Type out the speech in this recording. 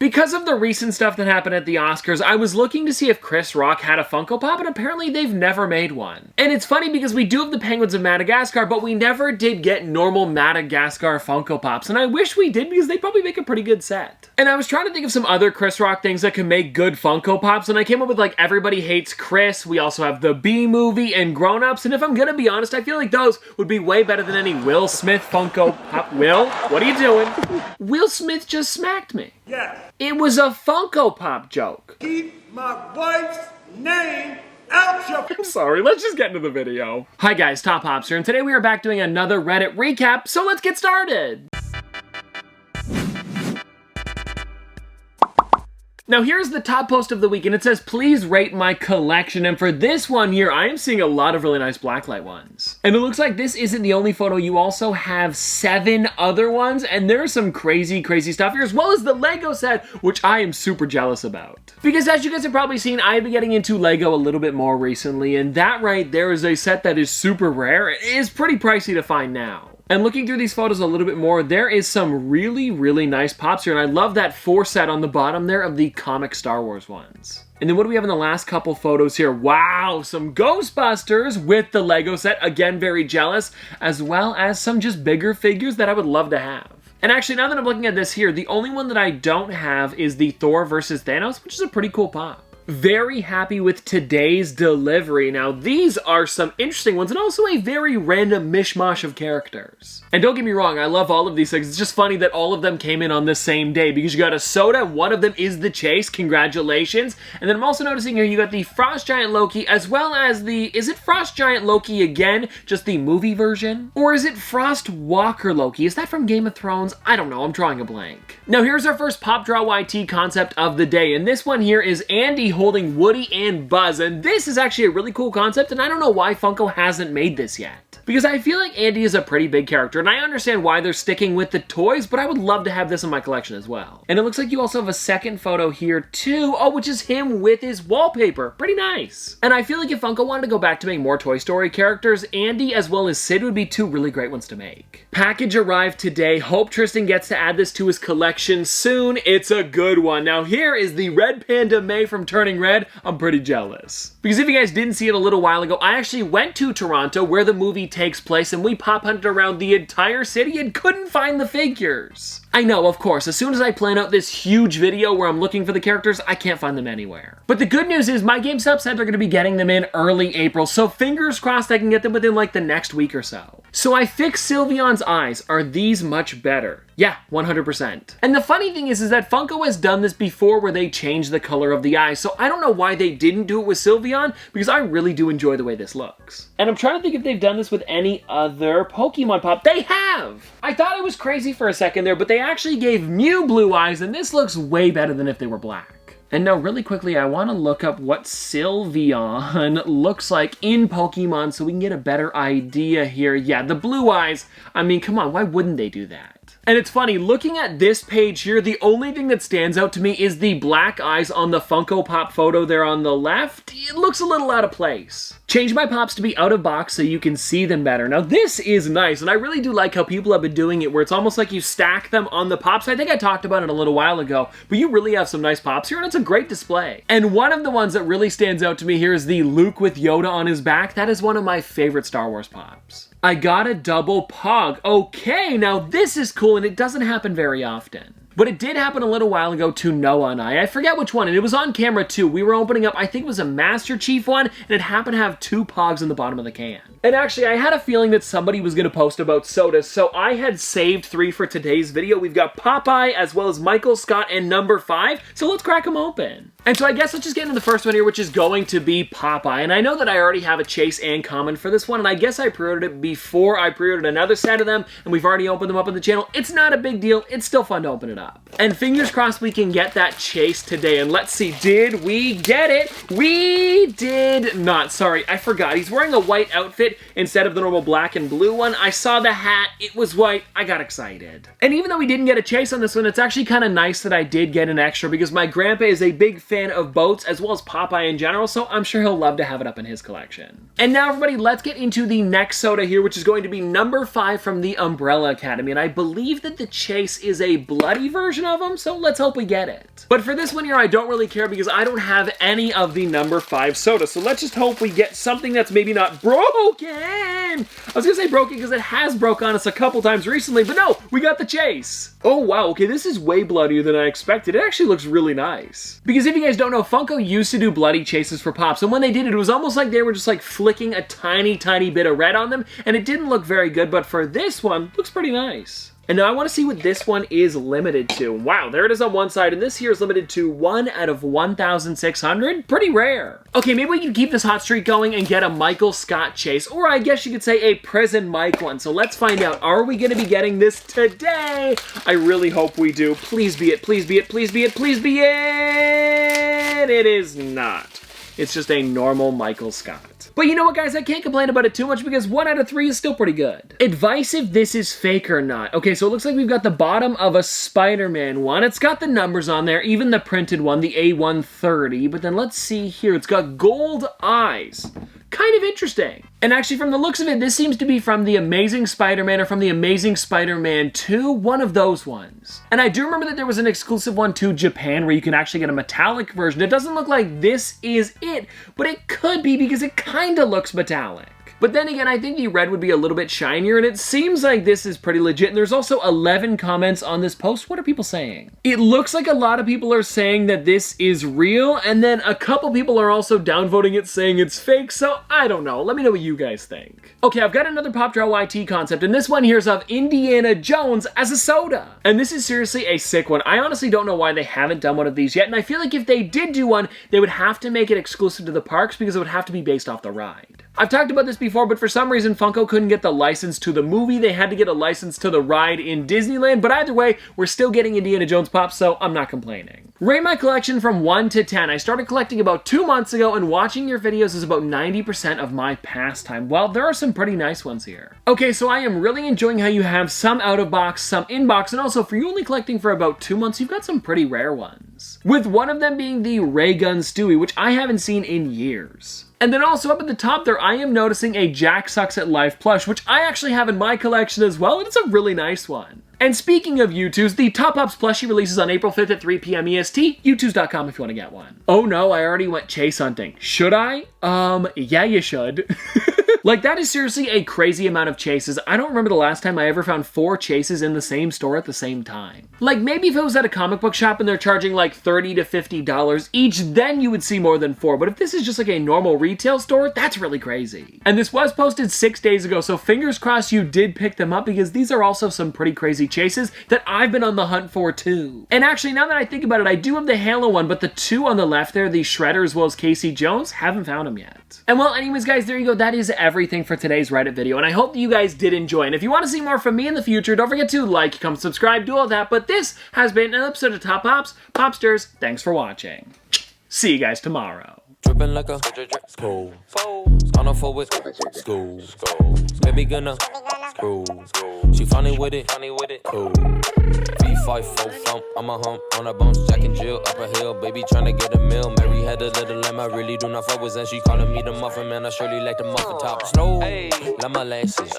Because of the recent stuff that happened at the Oscars, I was looking to see if Chris Rock had a Funko Pop, and apparently they've never made one. And it's funny because we do have the Penguins of Madagascar, but we never did get normal Madagascar Funko Pops, and I wish we did because they probably make a pretty good set. And I was trying to think of some other Chris Rock things that can make good Funko Pops, and I came up with like Everybody Hates Chris, we also have the B Movie, and Grown Ups, and if I'm gonna be honest, I feel like those would be way better than any Will Smith Funko Pop. Will, what are you doing? Will Smith just smacked me. Yes. It was a Funko Pop joke. Keep my wife's name out your... I'm sorry, let's just get into the video. Hi guys, Top Hops here, and today we are back doing another Reddit recap, so let's get started. Now here's the top post of the week, and it says, please rate my collection. And for this one here, I am seeing a lot of really nice blacklight ones. And it looks like this isn't the only photo. You also have 7 other ones, and there's some crazy, crazy stuff here, as well as the Lego set, which I am super jealous about. Because as you guys have probably seen, I've been getting into Lego a little bit more recently, and that right there is a set that is super rare. It is pretty pricey to find now. And looking through these photos a little bit more, there is some really, really nice pops here. And I love that 4 set on the bottom there of the comic Star Wars ones. And then what do we have in the last couple photos here? Wow, some Ghostbusters with the Lego set. Again, very jealous. As well as some just bigger figures that I would love to have. And actually, now that I'm looking at this here, the only one that I don't have is the Thor versus Thanos, which is a pretty cool pop. Very happy with today's delivery. Now, these are some interesting ones and also a very random mishmash of characters. And don't get me wrong, I love all of these things. It's just funny that all of them came in on the same day because you got a Soda, one of them is the Chase, congratulations. And then I'm also noticing here you got the Frost Giant Loki as well as the, is it Frost Giant Loki again, just the movie version? Or is it Frost Walker Loki? Is that from Game of Thrones? I don't know, I'm drawing a blank. Now here's our first Pop Draw YT concept of the day, and this one here is Andy holding Woody and Buzz, and this is actually a really cool concept, and I don't know why Funko hasn't made this yet. Because I feel like Andy is a pretty big character, and I understand why they're sticking with the toys, but I would love to have this in my collection as well. And it looks like you also have a second photo here too, oh, which is him with his wallpaper. Pretty nice. And I feel like if Funko wanted to go back to make more Toy Story characters, Andy as well as Sid would be 2 really great ones to make. Package arrived today. Hope Tristan gets to add this to his collection soon. It's a good one. Now here is the Red Panda May from Turning Red. I'm pretty jealous. Because if you guys didn't see it a little while ago, I actually went to Toronto where the movie takes place, and we pop hunted around the entire city and couldn't find the figures. I know, of course, as soon as I plan out this huge video where I'm looking for the characters, I can't find them anywhere. But the good news is my GameStop said they're going to be getting them in early April, so fingers crossed I can get them within like the next week or so. So I fixed Sylveon's eyes. Are these much better? Yeah, 100%. And the funny thing is that Funko has done this before where they changed the color of the eyes, so I don't know why they didn't do it with Sylveon, because I really do enjoy the way this looks. And I'm trying to think if they've done this with any other Pokemon Pop. They have! I thought I was crazy for a second there, but they actually gave Mew blue eyes, and this looks way better than if they were black. And now really quickly, I want to look up what Sylveon looks like in Pokemon so we can get a better idea here. Yeah, the blue eyes, I mean, come on, why wouldn't they do that? And it's funny, looking at this page here, the only thing that stands out to me is the black eyes on the Funko Pop photo there on the left. It looks a little out of place. Change my Pops to be out of box so you can see them better. Now this is nice, and I really do like how people have been doing it where it's almost like you stack them on the Pops. I think I talked about it a little while ago, but you really have some nice Pops here, and it's a great display. And one of the ones that really stands out to me here is the Luke with Yoda on his back. That is one of my favorite Star Wars Pops. I got a double Pog. Okay, now this is cool, and it doesn't happen very often. But it did happen a little while ago to Noah and I forget which one, and it was on camera too. We were opening up, I think it was a Master Chief one, and it happened to have 2 Pogs in the bottom of the can. And actually, I had a feeling that somebody was going to post about sodas, so I had saved 3 for today's video. We've got Popeye, as well as Michael Scott, and number 5, so let's crack them open. And so I guess let's just get into the first one here, which is going to be Popeye. And I know that I already have a Chase and Common for this one, and I guess I pre-ordered it before I pre-ordered another set of them, and we've already opened them up on the channel. It's not a big deal. It's still fun to open it up. And fingers crossed we can get that Chase today. And let's see, did we get it? We did not. Sorry, I forgot. He's wearing a white outfit instead of the normal black and blue one. I saw the hat. It was white. I got excited. And even though we didn't get a Chase on this one, it's actually kind of nice that I did get an extra because my grandpa is a big fan fan of boats as well as Popeye in general, so I'm sure he'll love to have it up in his collection. And now, everybody, let's get into the next soda here, which is going to be number 5 from the Umbrella Academy. And I believe that the chase is a bloody version of him, so let's hope we get it. But for this one here, I don't really care because I don't have any of the number 5 soda, so let's just hope we get something that's maybe not broken. I was gonna say broken because it has broke on us a couple times recently, but no, we got the chase. Oh wow, okay, this is way bloodier than I expected. It actually looks really nice. Because if you guys don't know, Funko used to do bloody chases for Pops, and when they did it, it was almost like they were just like flicking a tiny bit of red on them, and it didn't look very good, but for this one, looks pretty nice. And now I want to see what this one is limited to. Wow, there it is on one side, and this here is limited to 1 out of 1,600. Pretty rare. Okay, maybe we can keep this hot streak going and get a Michael Scott chase, or I guess you could say a Prison Mike one. So let's find out. Are we going to be getting this today? I really hope we do. Please be it, please be it, please be it, please be it! It is not. It's just a normal Michael Scott. But you know what, guys? I can't complain about it too much because 1 out of 3 is still pretty good. Advice if this is fake or not. Okay, so it looks like we've got the bottom of a Spider-Man one. It's got the numbers on there, even the printed one, the A130. But then let's see here. It's got gold eyes. Kind of interesting. And actually, from the looks of it, this seems to be from The Amazing Spider-Man or from The Amazing Spider-Man 2, one of those ones. And I do remember that there was an exclusive one to Japan where you can actually get a metallic version. It doesn't look like this is it, but it could be because it kind of looks metallic. But then again, I think the red would be a little bit shinier, and it seems like this is pretty legit. And there's also 11 comments on this post. What are people saying? It looks like a lot of people are saying that this is real, and then a couple people are also downvoting it saying it's fake, so I don't know. Let me know what you guys think. Okay, I've got another Pop Draw YT concept, and this one here is of Indiana Jones as a soda. And this is seriously a sick one. I honestly don't know why they haven't done one of these yet, and I feel like if they did do one, they would have to make it exclusive to the parks because it would have to be based off the ride. I've talked about this before, but for some reason, Funko couldn't get the license to the movie. They had to get a license to the ride in Disneyland, but either way, we're still getting Indiana Jones Pops, so I'm not complaining. Rate my collection from 1 to 10. I started collecting about 2 months ago, and watching your videos is about 90% of my pastime. Well, there are some pretty nice ones here. Okay, so I am really enjoying how you have some out-of-box, some in-box, and also for you only collecting for about 2 months, you've got some pretty rare ones. With one of them being the Ray Gun Stewie, which I haven't seen in years. And then also up at the top there, I am noticing a Jack Sucks at Life plush, which I actually have in my collection as well, and it's a really nice one. And speaking of U2s, the Top Pops plushie releases on April 5th at 3 p.m. EST, U2s.com if you want to get one. Oh no, I already went chase hunting. Should I? Yeah, you should. Like, that is seriously a crazy amount of chases. I don't remember the last time I ever found 4 chases in the same store at the same time. Like, maybe if it was at a comic book shop and they're charging like $30 to $50 each, then you would see more than 4. But if this is just like a normal retail store, that's really crazy. And this was posted 6 days ago, so fingers crossed you did pick them up because these are also some pretty crazy chases that I've been on the hunt for too. And actually, now that I think about it, I do have the Halo one, but the 2 on the left there, the Shredder as well as Casey Jones, haven't found them yet. And well, anyways, guys, there you go. That is everything for today's Reddit video, and I hope that you guys did enjoy. And if you want to see more from me in the future, don't forget to like, comment, subscribe, do all that. But this has been an episode of Top Pops. Popsters, thanks for watching. See you guys tomorrow. Dripping like a school. On a forward school. Baby gonna screw. She funny with it. Cool. V5 full thump. I'm a hump on a bounce. Jack and Jill up a hill. Baby tryna get a meal. Mary had a little lamb. I really do not fuck with. And she calling me the muffin man. I surely like the muffin top. Slow. Like my lashes.